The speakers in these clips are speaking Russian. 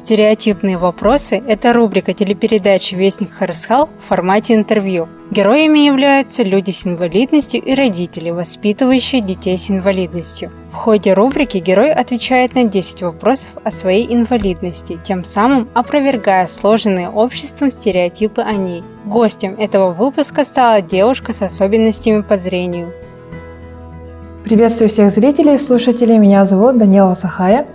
Стереотипные вопросы – это рубрика телепередачи «Вестник Харысхал» в формате интервью. Героями являются люди с инвалидностью и родители, воспитывающие детей с инвалидностью. В ходе рубрики герой отвечает на 10 вопросов о своей инвалидности, тем самым опровергая сложенные обществом стереотипы о ней. Гостем этого выпуска стала девушка с особенностями по зрению. Приветствую всех зрителей и слушателей. Меня зовут Даниэла Сахая.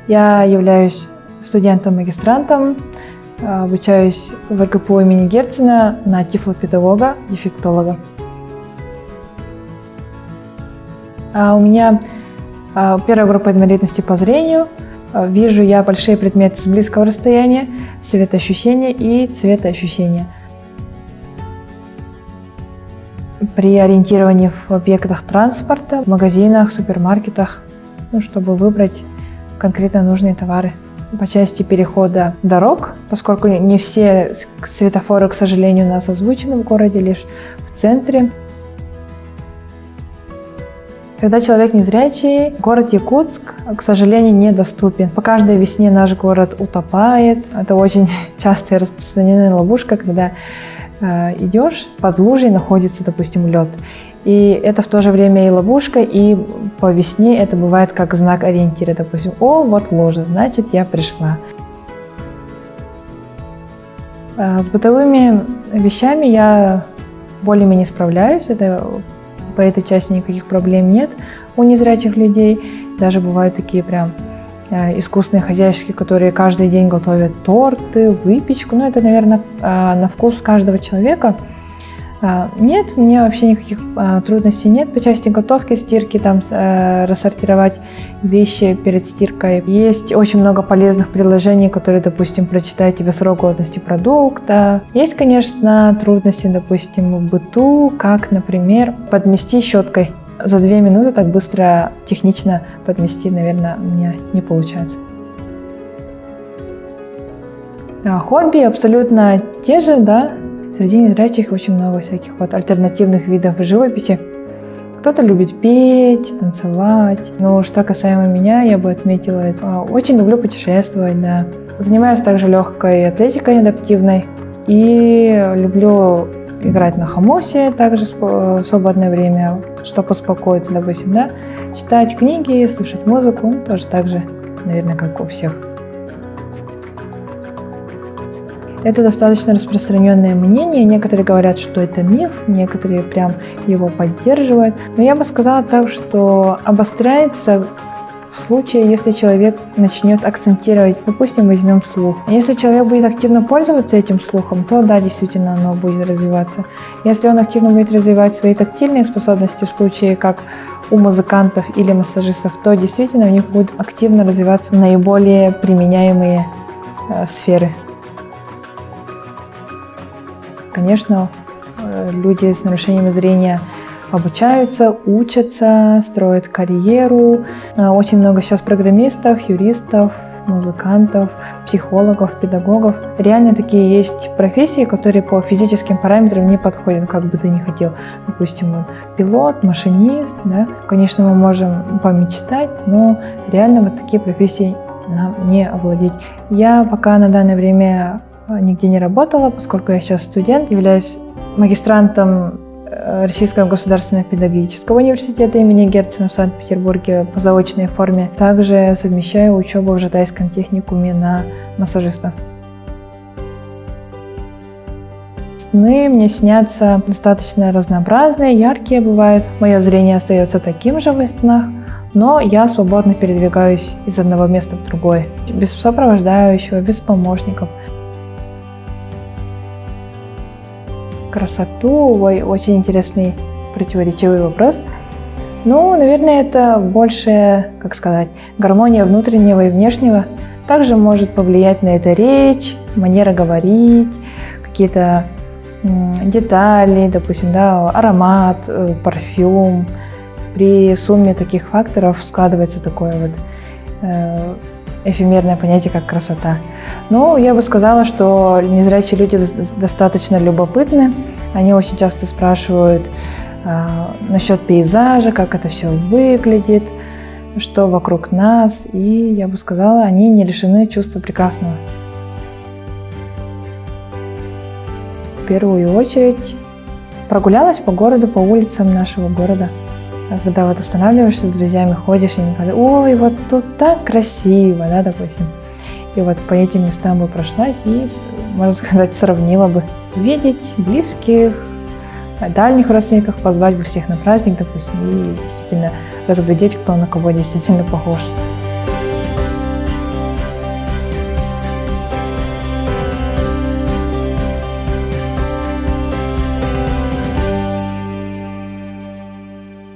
Я являюсь студентом-магистрантом, обучаюсь в РГПУ имени Герцена на тифлопедагога, дефектолога. У меня первая группа инвалидности по зрению. Вижу я большие предметы с близкого расстояния, светоощущения и цветоощущения. При ориентировании в объектах транспорта, в магазинах, супермаркетах, чтобы выбрать конкретно нужные товары. По части перехода дорог, поскольку не все светофоры, к сожалению, у нас озвучены в городе, лишь в центре. Когда человек незрячий, город Якутск, к сожалению, недоступен. По каждой весне наш город утопает. Это очень частая и распространенная ловушка, когда идешь, под лужей находится, допустим, лед. И это в то же время и ловушка, и по весне это бывает как знак ориентира. Допустим, о, вот лужа, значит, я пришла. С бытовыми вещами я более-менее справляюсь. По этой части никаких проблем нет у незрячих людей. Даже бывают такие прям искусные хозяйки, которые каждый день готовят торты, выпечку. Ну, это, наверное, на вкус каждого человека. Нет, мне вообще никаких трудностей нет по части готовки, стирки, там рассортировать вещи перед стиркой. Есть очень много полезных приложений, которые, допустим, прочитают тебе срок годности продукта. Есть, конечно, трудности, допустим, в быту, как, например, подмести щеткой. За 2 минуты так быстро, технично подмести, наверное, у меня не получается. Хобби абсолютно те же, да. Среди незрячих очень много всяких альтернативных видов живописи. Кто-то любит петь, танцевать. Но что касаемо меня, я бы отметила, очень люблю путешествовать, да. Занимаюсь также легкой атлетикой адаптивной. И люблю играть на хомусе также в свободное время, чтобы успокоиться, допустим, да. Читать книги, слушать музыку, тоже так же, наверное, как у всех. Это достаточно распространенное мнение. Некоторые говорят, что это миф, некоторые прям его поддерживают. Но я бы сказала так, что обостряется в случае, если человек начнет акцентировать, допустим, возьмем слух. Если человек будет активно пользоваться этим слухом, то да, действительно оно будет развиваться. Если он активно будет развивать свои тактильные способности в случае, как у музыкантов или массажистов, то действительно у них будут активно развиваться наиболее применяемые сферы. Конечно, люди с нарушениями зрения обучаются, учатся, строят карьеру. Очень много сейчас программистов, юристов, музыкантов, психологов, педагогов. Реально такие есть профессии, которые по физическим параметрам не подходят, как бы ты ни хотел. Допустим, пилот, машинист. Да? Конечно, мы можем помечтать, но реально вот такие профессии нам не овладеть. Я пока на данное время нигде не работала, поскольку я сейчас студент, являюсь магистрантом Российского государственного педагогического университета имени Герцена в Санкт-Петербурге по заочной форме. Также совмещаю учебу в Жатайском техникуме на массажиста. Сны мне снятся достаточно разнообразные, яркие бывают. Мое зрение остается таким же во снах, но я свободно передвигаюсь из одного места в другое, без сопровождающего, без помощников. Красоту, очень интересный, противоречивый вопрос. Ну, наверное, это больше, как сказать, гармония внутреннего и внешнего. Также может повлиять на это речь, манера говорить, какие-то детали, допустим, да, аромат, парфюм. При сумме таких факторов складывается такое вот эфемерное понятие, как красота. Ну, я бы сказала, что незрячие люди достаточно любопытны. Они очень часто спрашивают насчет пейзажа, как это все выглядит, что вокруг нас, и, я бы сказала, они не лишены чувства прекрасного. В первую очередь прогулялась по городу, по улицам нашего города. Когда вот останавливаешься с друзьями, ходишь, и они говорят: ой, вот тут так красиво, да, допустим. И вот по этим местам бы прошлась и, можно сказать, сравнила бы. Видеть близких, дальних родственников, позвать бы всех на праздник, допустим, и действительно разглядеть, кто на кого действительно похож.